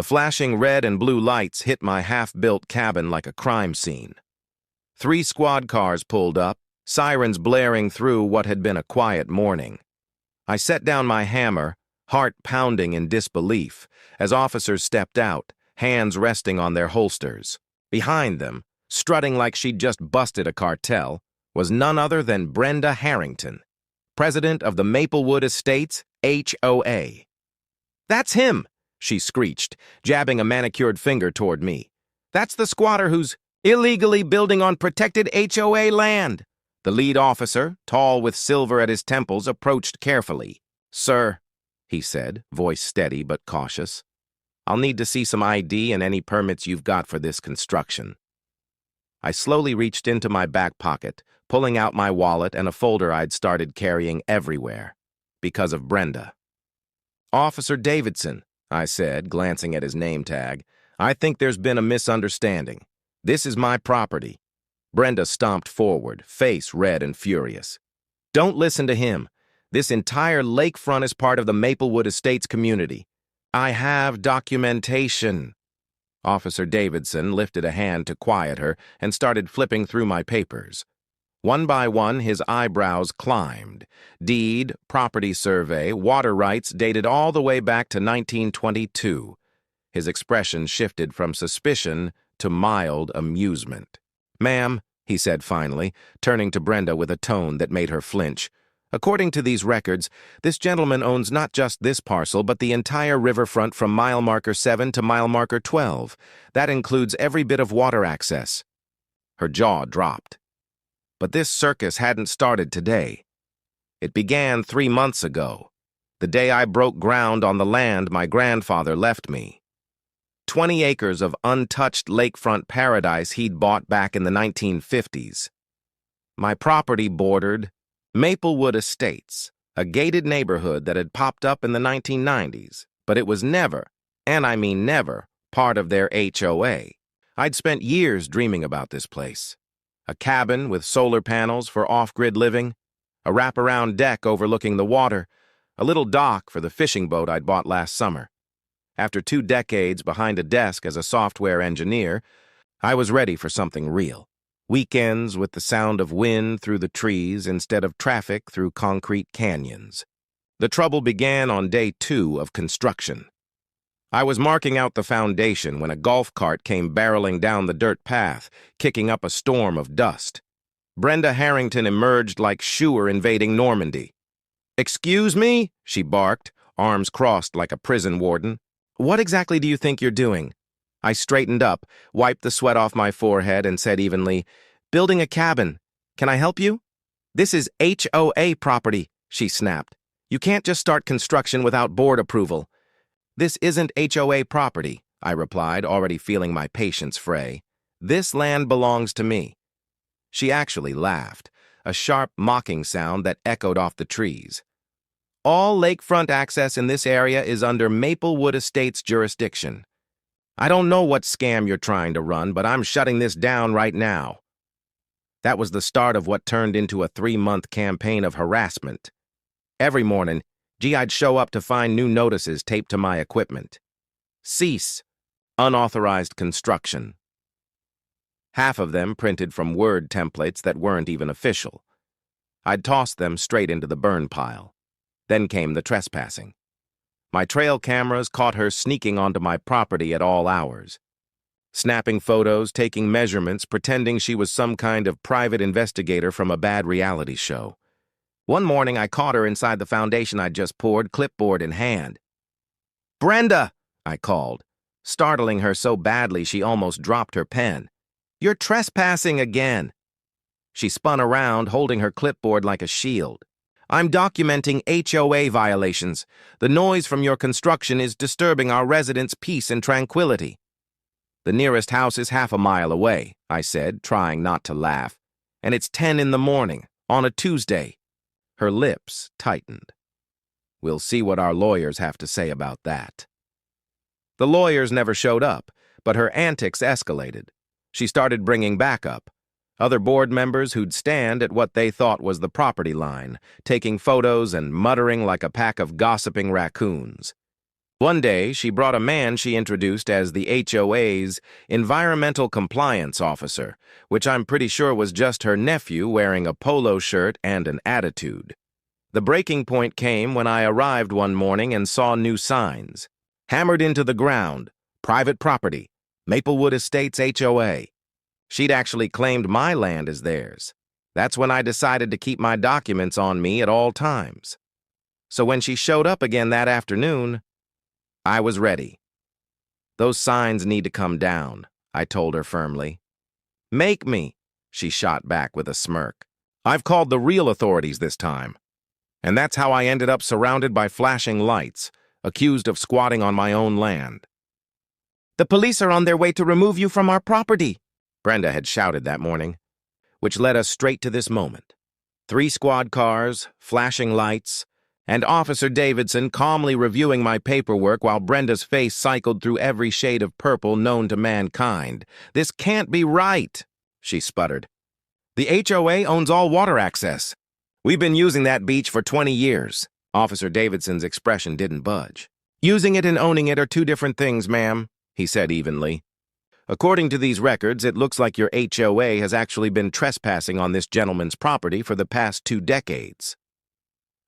The flashing red and blue lights hit my half-built cabin like a crime scene. 3 squad cars pulled up, sirens blaring through what had been a quiet morning. I set down my hammer, heart pounding in disbelief, as officers stepped out, hands resting on their holsters. Behind them, strutting like she'd just busted a cartel, was none other than Brenda Harrington, president of the Maplewood Estates HOA. "That's him!" she screeched, jabbing a manicured finger toward me. "That's the squatter who's illegally building on protected HOA land." The lead officer, tall with silver at his temples, approached carefully. "Sir," he said, voice steady but cautious, "I'll need to see some ID and any permits you've got for this construction." I slowly reached into my back pocket, pulling out my wallet and a folder I'd started carrying everywhere, because of Brenda. "Officer Davidson," I said, glancing at his name tag, "I think there's been a misunderstanding. This is my property." Brenda stomped forward, face red and furious. "Don't listen to him. This entire lakefront is part of the Maplewood Estates community. I have documentation." Officer Davidson lifted a hand to quiet her and started flipping through my papers. One by one, his eyebrows climbed. Deed, property survey, water rights dated all the way back to 1922. His expression shifted from suspicion to mild amusement. "Ma'am," he said finally, turning to Brenda with a tone that made her flinch, "according to these records, this gentleman owns not just this parcel, but the entire riverfront from mile marker 7 to mile marker 12. That includes every bit of water access." Her jaw dropped. But this circus hadn't started today. It began 3 months ago, the day I broke ground on the land my grandfather left me. 20 acres of untouched lakefront paradise he'd bought back in the 1950s. My property bordered Maplewood Estates, a gated neighborhood that had popped up in the 1990s, but it was never, and I mean never, part of their HOA. I'd spent years dreaming about this place. A cabin with solar panels for off-grid living, a wraparound deck overlooking the water, a little dock for the fishing boat I'd bought last summer. After 2 decades behind a desk as a software engineer, I was ready for something real. Weekends with the sound of wind through the trees instead of traffic through concrete canyons. The trouble began on day 2 of construction. I was marking out the foundation when a golf cart came barreling down the dirt path, kicking up a storm of dust. Brenda Harrington emerged like Schuer invading Normandy. "Excuse me?" she barked, arms crossed like a prison warden. "What exactly do you think you're doing?" I straightened up, wiped the sweat off my forehead, and said evenly, "Building a cabin. Can I help you?" "This is HOA property," she snapped. "You can't just start construction without board approval." "This isn't HOA property," I replied, already feeling my patience fray. "This land belongs to me." She actually laughed, a sharp, mocking sound that echoed off the trees. "All lakefront access in this area is under Maplewood Estates jurisdiction. I don't know what scam you're trying to run, but I'm shutting this down right now." That was the start of what turned into a 3-month campaign of harassment. Every morning, I'd show up to find new notices taped to my equipment. "Cease. Unauthorized construction." Half of them printed from Word templates that weren't even official. I'd tossed them straight into the burn pile. Then came the trespassing. My trail cameras caught her sneaking onto my property at all hours. Snapping photos, taking measurements, pretending she was some kind of private investigator from a bad reality show. One morning, I caught her inside the foundation I'd just poured, clipboard in hand. "Brenda!" I called, startling her so badly she almost dropped her pen. "You're trespassing again." She spun around, holding her clipboard like a shield. "I'm documenting HOA violations. The noise from your construction is disturbing our residents' peace and tranquility." "The nearest house is half a mile away," I said, trying not to laugh. "And it's 10 in the morning, on a Tuesday." Her lips tightened. "We'll see what our lawyers have to say about that." The lawyers never showed up, but her antics escalated. She started bringing backup. Other board members who'd stand at what they thought was the property line, taking photos and muttering like a pack of gossiping raccoons. One day, she brought a man she introduced as the HOA's Environmental Compliance Officer, which I'm pretty sure was just her nephew wearing a polo shirt and an attitude. The breaking point came when I arrived one morning and saw new signs. Hammered into the ground, private property, Maplewood Estates HOA. She'd actually claimed my land as theirs. That's when I decided to keep my documents on me at all times. So when she showed up again that afternoon, I was ready. Those signs need to come down, I told her firmly. Make me, she shot back with a smirk. I've called the real authorities this time. And that's how I ended up surrounded by flashing lights, accused of squatting on my own land. The police are on their way to remove you from our property, Brenda had shouted that morning, which led us straight to this moment. 3 squad cars, flashing lights, and Officer Davidson calmly reviewing my paperwork while Brenda's face cycled through every shade of purple known to mankind. This can't be right, she sputtered. The HOA owns all water access. We've been using that beach for 20 years. Officer Davidson's expression didn't budge. Using it and owning it are 2 different things, ma'am, he said evenly. According to these records, it looks like your HOA has actually been trespassing on this gentleman's property for the past 2 decades.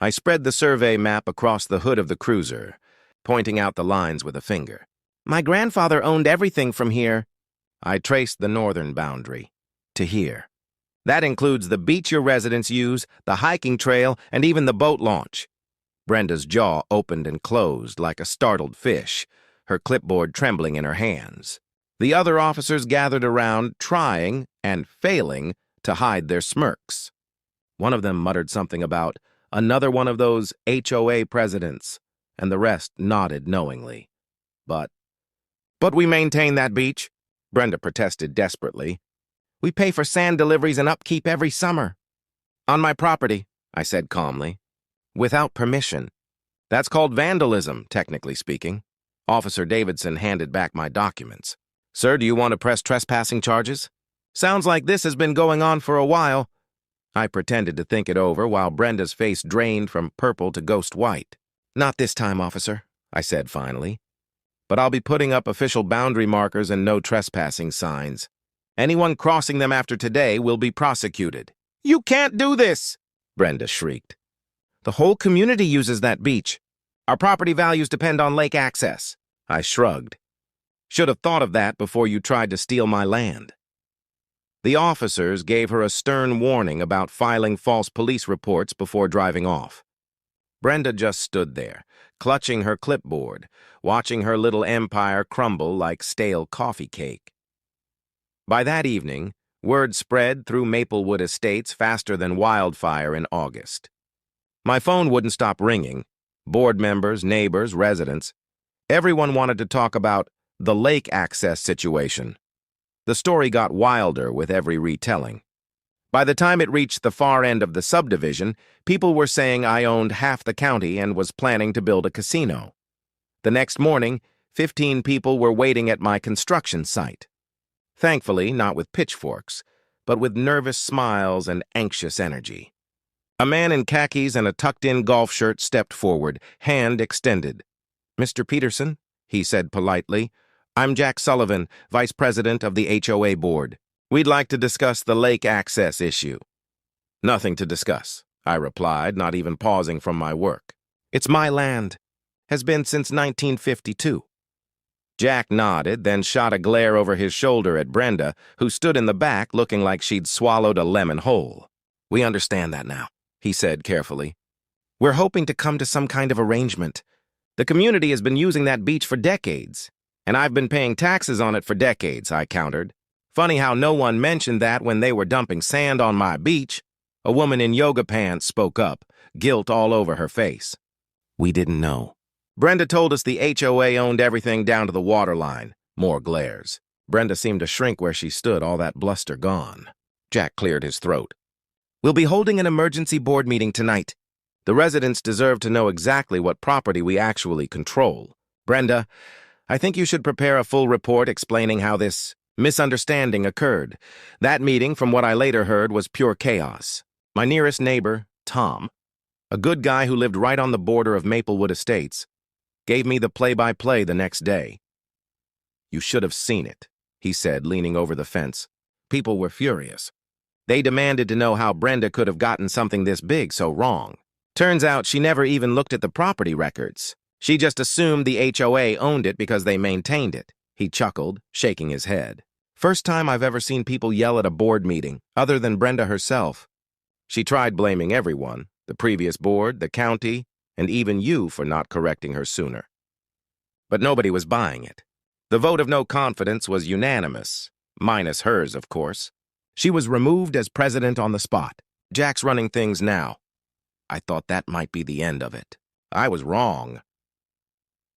I spread the survey map across the hood of the cruiser, pointing out the lines with a finger. My grandfather owned everything from here. I traced the northern boundary to here. That includes the beach your residents use, the hiking trail, and even the boat launch. Brenda's jaw opened and closed like a startled fish, her clipboard trembling in her hands. The other officers gathered around, trying and failing to hide their smirks. One of them muttered something about another one of those HOA presidents, and the rest nodded knowingly. But we maintain that beach, Brenda protested desperately. We pay for sand deliveries and upkeep every summer. On my property, I said calmly. Without permission. That's called vandalism, technically speaking. Officer Davidson handed back my documents. Sir, do you want to press trespassing charges? Sounds like this has been going on for a while. I pretended to think it over while Brenda's face drained from purple to ghost white. Not this time, officer, I said finally. But I'll be putting up official boundary markers and no trespassing signs. Anyone crossing them after today will be prosecuted. You can't do this, Brenda shrieked. The whole community uses that beach. Our property values depend on lake access. I shrugged. Should have thought of that before you tried to steal my land. The officers gave her a stern warning about filing false police reports before driving off. Brenda just stood there, clutching her clipboard, watching her little empire crumble like stale coffee cake. By that evening, word spread through Maplewood Estates faster than wildfire in August. My phone wouldn't stop ringing. Board members, neighbors, residents. Everyone wanted to talk about the lake access situation. The story got wilder with every retelling. By the time it reached the far end of the subdivision, people were saying I owned half the county and was planning to build a casino. The next morning, 15 people were waiting at my construction site. Thankfully, not with pitchforks, but with nervous smiles and anxious energy. A man in khakis and a tucked-in golf shirt stepped forward, hand extended. Mr. Peterson, he said politely, I'm Jack Sullivan, Vice President of the HOA Board. We'd like to discuss the lake access issue. Nothing to discuss, I replied, not even pausing from my work. It's my land. Has been since 1952. Jack nodded, then shot a glare over his shoulder at Brenda, who stood in the back looking like she'd swallowed a lemon whole. We understand that now, he said carefully. We're hoping to come to some kind of arrangement. The community has been using that beach for decades, and I've been paying taxes on it for decades, I countered. Funny how no one mentioned that when they were dumping sand on my beach. A woman in yoga pants spoke up, guilt all over her face. We didn't know. Brenda told us the HOA owned everything down to the water line. More glares. Brenda seemed to shrink where she stood, all that bluster gone. Jack cleared his throat. We'll be holding an emergency board meeting tonight. The residents deserve to know exactly what property we actually control. Brenda, I think you should prepare a full report explaining how this misunderstanding occurred. That meeting, from what I later heard, was pure chaos. My nearest neighbor, Tom, a good guy who lived right on the border of Maplewood Estates, Gave me the play-by-play the next day. "You should have seen it," he said, leaning over the fence. People were furious. They demanded to know how Brenda could have gotten something this big so wrong. Turns out she never even looked at the property records. She just assumed the HOA owned it because they maintained it. He chuckled, shaking his head. First time I've ever seen people yell at a board meeting, other than Brenda herself. She tried blaming everyone, the previous board, the county, and even you for not correcting her sooner. But nobody was buying it. The vote of no confidence was unanimous, minus hers, of course. She was removed as president on the spot. Jack's running things now. I thought that might be the end of it. I was wrong.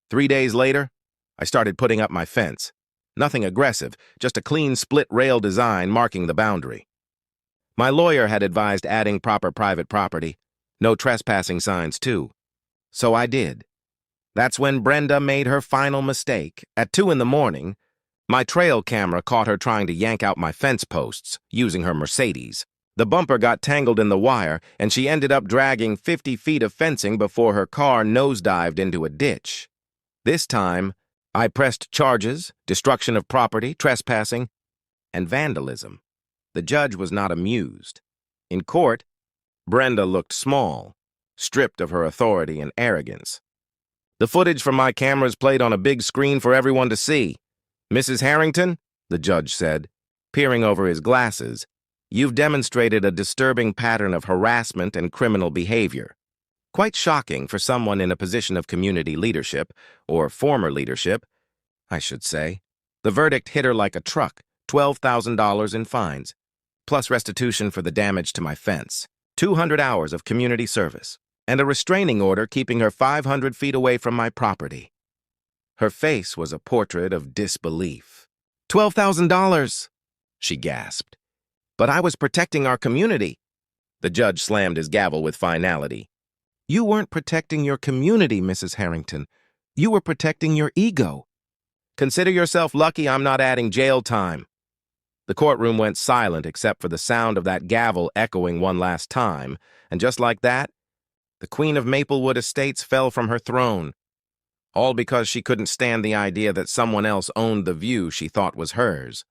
3 days later, I started putting up my fence. Nothing aggressive, just a clean split rail design marking the boundary. My lawyer had advised adding proper private property, no trespassing signs too. So I did. That's when Brenda made her final mistake. At 2 in the morning, my trail camera caught her trying to yank out my fence posts, using her Mercedes. The bumper got tangled in the wire, and she ended up dragging 50 feet of fencing before her car nosedived into a ditch. This time, I pressed charges, destruction of property, trespassing, and vandalism. The judge was not amused. In court, Brenda looked small, stripped of her authority and arrogance. The footage from my cameras played on a big screen for everyone to see. "Mrs. Harrington," the judge said, peering over his glasses, "you've demonstrated a disturbing pattern of harassment and criminal behavior. Quite shocking for someone in a position of community leadership, or former leadership, I should say. The verdict hit her like a truck, $12,000 in fines, plus restitution for the damage to my fence, 200 hours of community service, and a restraining order keeping her 500 feet away from my property." Her face was a portrait of disbelief. $12,000, she gasped. "But I was protecting our community." The judge slammed his gavel with finality. "You weren't protecting your community, Mrs. Harrington. You were protecting your ego. Consider yourself lucky I'm not adding jail time." The courtroom went silent except for the sound of that gavel echoing one last time, and just like that, the Queen of Maplewood Estates fell from her throne. All because she couldn't stand the idea that someone else owned the view she thought was hers.